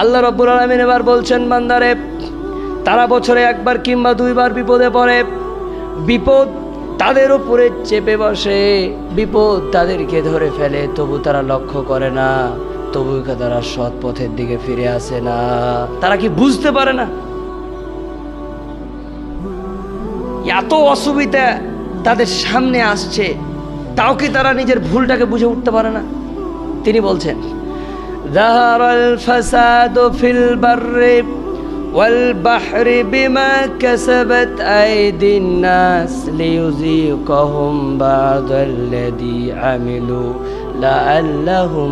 আল্লাহ রাব্বুল আলামিন এবার বলছেন, বান্দারে তারা বছরে একবার কিংবা দুইবার বিপদে পড়ে, বিপদ তাদের উপরে চেপে বসে, বিপদ তাদেরকে ধরে ফেলে, তবু তারা লক্ষ্য করে না, তবু তারা সৎ পথের দিকে ফিরে আসে না। তারা কি বুঝতে পারে না? এত অসুবিধা তাদের সামনে আসছে, তাও কি তারা নিজের ভুলটাকে বুঝে উঠতে পারে না? তিনি বলছেন, যাহারাল ফাসাদু ফিল বাররি ওয়াল বাহরি বিমা কাসাবাত আইদিন নাস লিয়ুযীকাহুম বা'দাল্লাযী আমিলু লাআল্লাহুম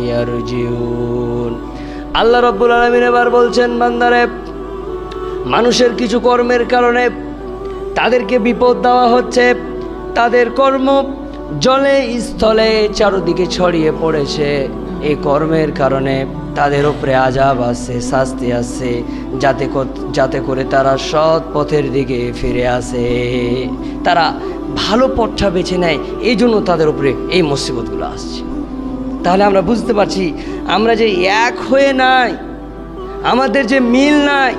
ইয়ারজিউন। আল্লাহ রাব্বুল আলামিন এবার বলছেন, বান্দারে মানুষের কিছু কর্মের কারণে তাদেরকে বিপদ দেওয়া হচ্ছে, তাদের কর্ম জলে স্থলে চারদিকে ছড়িয়ে পড়েছে। এই কর্মের কারণে তাদের উপরে আযাব আছে, শাস্তি আছে, যাতে করে তারা সৎ পথের দিকে ফিরে আসে, তারা ভালো পথটা বেছে নেয়, এই জন্য তাদের উপরে এই মুসিবতগুলো আসছে। তাহলে আমরা বুঝতে পারছি আমরা যে এক হয়ে নাই, আমাদের যে মিল নাই,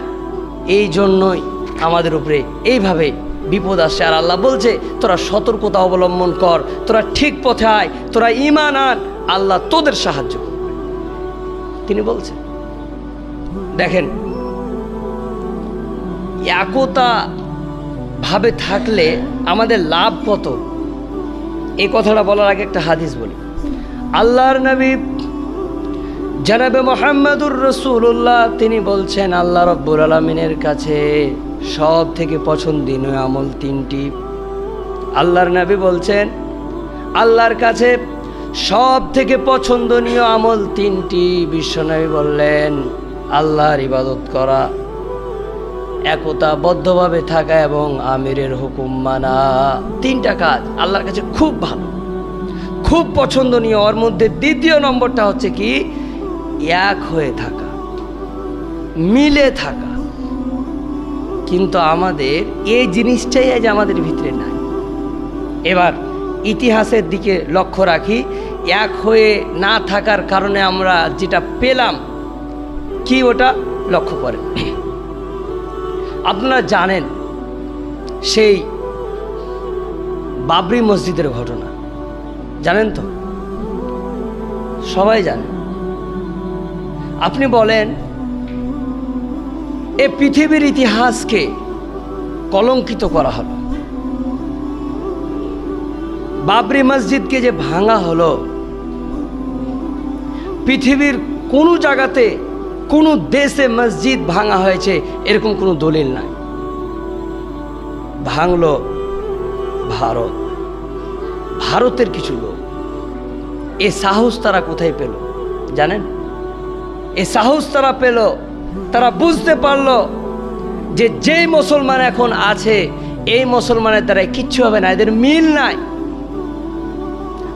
এই জন্যই আমাদের উপরে এইভাবে বিপদ আসছে। আর আল্লাহ বলছে, তোরা সতর্কতা অবলম্বন কর, তোরা ঠিক পথে আয়, তোরা ঈমান আন, আল্লাহ তোদের সাহায্য করবে। তিনি বলছেন, দেখেন একতা ভাবে থাকলে আমাদের লাভ কত। এই কথাটা বলার আগে একটা হাদিস বলি। আল্লাহর নবী জনাবে মুহাম্মদুর রাসূলুল্লাহ তিনি বলছেন, আল্লাহ রাব্বুল আলামিনের কাছে সব থেকে পছন্দনীয় আমল তিনটি। আল্লাহর নবী বলছেন, আল্লাহর কাছে সব থেকে পছন্দনীয় আমল তিনটি। বিশ্বনবী বললেন, আল্লাহর ইবাদত করা, একতাবদ্ধভাবে থাকা এবং আমিরের হুকুম মানা। তিনটা কাজ আল্লাহর কাছে খুব ভালো, খুব পছন্দনীয়। ওর মধ্যে দ্বিতীয় নম্বরটা হচ্ছে কি, এক হয়ে থাকা, মিলে থাকা। কিন্তু আমাদের এই জিনিসটাই আজ আমাদের ভিতরে নাই। এবার ইতিহাসের দিকে লক্ষ্য রাখি, এক হয়ে না থাকার কারণে আমরা যেটা পেলাম কি, ওটা লক্ষ্য করেন। আপনারা জানেন সেই বাবরি মসজিদের ঘটনা, জানেন তো? সবাই জানে। আপনি বলেন, এ পৃথিবীর ইতিহাসকে কলঙ্কিত করা হলো, বাবরি মসজিদকে যে ভাঙা হলো, পৃথিবীর কোনো জায়গাতে কোনো দেশে মসজিদ ভাঙা হয়েছে এরকম কোনো দলিল নাই। ভাঙলো ভারত, ভারতের কিছু লোক। এ সাহস তারা কোথায় পেল জানেন? এ সাহস তারা পেল, তারা বুঝতে পারলো যে যেই মুসলমান এখন আছে, এই মুসলমানের দ্বারা কিচ্ছু হবে না, এদের মিল নাই।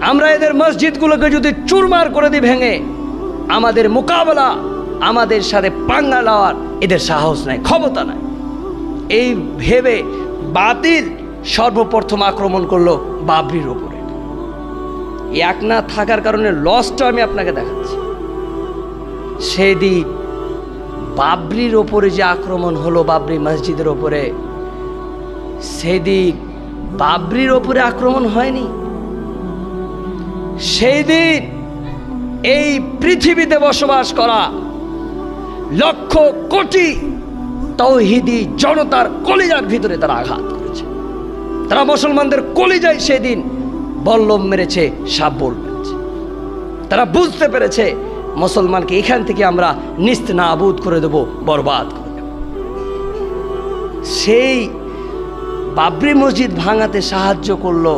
আমরা এদের মসজিদগুলোকে যদি চুরমার করে দিই ভেঙে, আমাদের মোকাবেলা, আমাদের সাথে পাঙ্গা লওয়ার এদের সাহস নাই, ক্ষমতা নাই। এই ভেবে বাতিল সর্বপ্রথম আক্রমণ করলো বাবরির ওপরে। এক না থাকার কারণে লসটা আমি আপনাকে দেখাচ্ছি। সেদিন বাবরির ওপরে যে আক্রমণ হলো, বাবরি মসজিদের ওপরে, সেদিন বাবরির ওপরে আক্রমণ হয়নি। সেই দিন এই পৃথিবীতে বসবাস করা লক্ষ কোটি তাওহীদি জনতার কলিজার ভিতরে তারা আঘাত করেছে। তারা মুসলমানদের কলিজায় সেদিন বল্লম মেরেছে, শাবল মেরেছে। তারা বুঝতে পেরেছে মুসলমানকে এখান থেকে আমরা নিস্তেনাবুদ করে দেব, বরবাদ করে দেব। সেই বাবরি মসজিদ ভাঙাতে সাহায্য করলো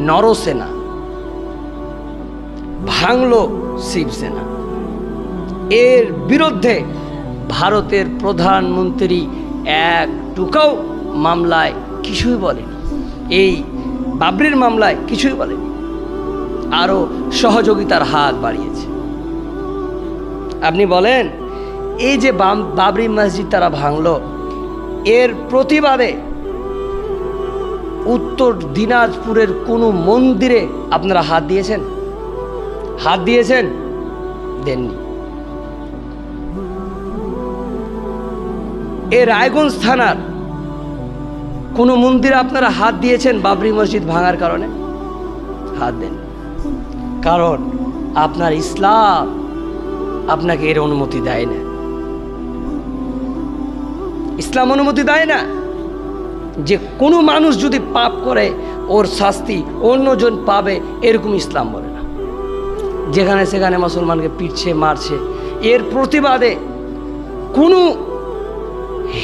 নরসেনা, ভাঙলো শিবসেনা। এর বিরুদ্ধে ভারতের প্রধানমন্ত্রী এক টুকাও মামলায় কিছুই বলেনি, এই বাবরির মামলায় কিছুই বলেনি, আরো সহযোগিতার হাত বাড়িয়েছে। আপনি বলেন, এই যে বাবরি মসজিদ তারা ভাঙলো, এর প্রতিবাদে উত্তর দিনাজপুরের কোনো মন্দিরে আপনারা হাত দিয়েছেন? হাত দিয়েছেন? দেননি। এই রায়গঞ্জ থানার কোনো মন্দিরে আপনারা হাত দিয়েছেন বাবরি মসজিদ ভাঙার কারণে? হাত দেন, কারণ আপনার ইসলাম আপনাকে এর অনুমতি দেয় না। ইসলাম অনুমতি দেয় না যে কোনো মানুষ যদি পাপ করে ওর শাস্তি অন্যজন পাবে, এরকম ইসলাম বলে না। যেখানে সেখানে মুসলমানকে পিটছে, মারছে, এর প্রতিবাদে কোনো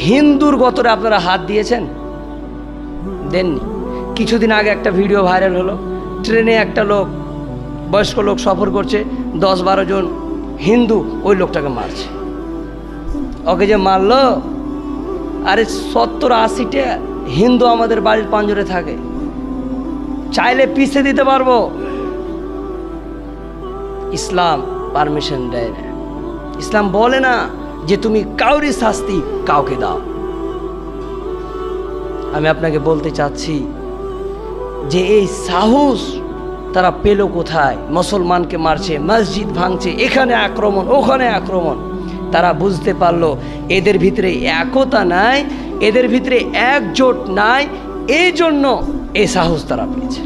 হিন্দুর গতরে আপনারা হাত দিয়েছেন? দেননি। কিছুদিন আগে একটা ভিডিও ভাইরাল হলো, ট্রেনে একটা লোক, বয়স্ক লোক সফর করছে, 10-12 জন হিন্দু ওই লোকটাকে মারছে। ওকে যে মারলো, আরে 70-80টা হিন্দু আমাদের বাড়ির পাঞ্জরে থাকে, চাইলে পিছিয়ে দিতে পারবো। ইসলাম পারমিশন দেয় না। ইসলাম বলে না যে তুমি কাউরি শাস্তি কাউকে দাও। আমি আপনাকে বলতে চাচ্ছি যে এই সাহস তারা পেল কোথায়? মুসলমানকে মারছে, মসজিদ ভাঙছে, এখানে আক্রমণ, ওখানে আক্রমণ। তারা বুঝতে পারলো এদের ভিতরে একতা নাই, এদের ভিতরে একজোট নাই, এই জন্য এই সাহস তারা পেয়েছে।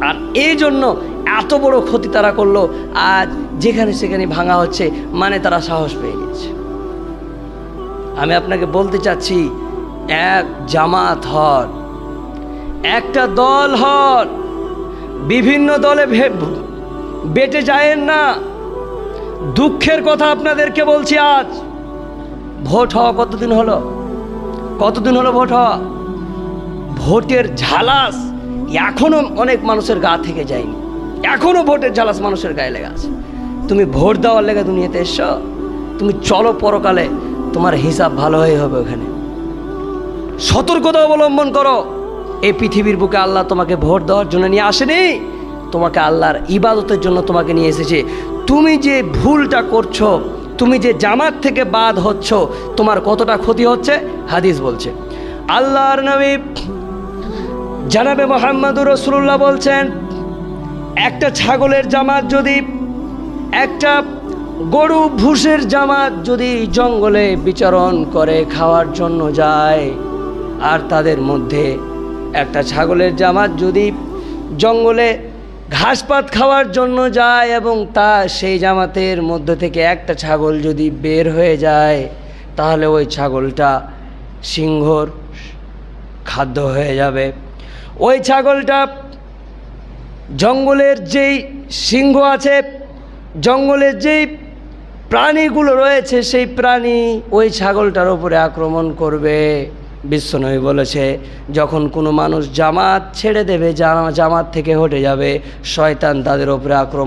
আর এই জন্য এত বড় ক্ষতি তারা করলো। আজ যেখানে সেখানে ভাঙা হচ্ছে, মানে তারা সাহস পেয়ে গেছে। আমি আপনাকে বলতে চাচ্ছি, এক জামাত হন, একটা দল হন, বিভিন্ন দলে বেটে যায়েন না। দুঃখের কথা আপনাদেরকে বলছি, আজ ভোট হওয়া কতদিন হলো? কতদিন হলো ভোট হওয়া? ভোটের ঝালাস এখনো অনেক মানুষের গা থেকে যায়নি, এখনো ভোটের ঝালাস মানুষের গায়ে লেগে আছে। তুমি ভোট দেওয়ার লেগে দুনিয়াতে এসছো, তুমি চলো পরকালে তোমার হিসাব ভালো হয়ে হবে। ওখানে সতর্কতা অবলম্বন করো। এই পৃথিবীর বুকে আল্লাহ তোমাকে ভোট দেওয়ার জন্য নিয়ে আসেনি, তোমাকে আল্লাহর ইবাদতের জন্য তোমাকে নিয়ে এসেছে। তুমি যে ভুলটা করছো, তুমি যে জামাত থেকে বাদ হচ্ছ, তোমার কতটা ক্ষতি হচ্ছে হাদিস বলছে। আল্লাহর নবী জনাবে মুহাম্মদুর রাসূলুল্লাহ বলছেন, একটা ছাগলের জামাত যদি, একটা গরু ভুষের জামাত যদি জঙ্গলে বিচরণ করে খাওয়ার জন্য যায়, আর তাদের মধ্যে একটা ছাগলের জামাত যদি জঙ্গলে ঘাসপাত খাওয়ার জন্য যায় এবং সেই জামাতের মধ্যে থেকে একটা ছাগল যদি বের হয়ে যায়, তাহলে ওই ছাগলটা সিংহর খাদ্য হয়ে যাবে। ওই ছাগলটা জঙ্গলের যেই সিংহ আছে, জঙ্গলের যেই প্রাণীগুলো রয়েছে, সেই প্রাণী ওই ছাগলটার উপরে আক্রমণ করবে। বিশ্বনবী বলেছে, যখন কোনো মানুষ জামাত ছেড়ে দেবে, জামাত থেকে হটে যাবে, শয়তান তাদের উপরে আক্রমণ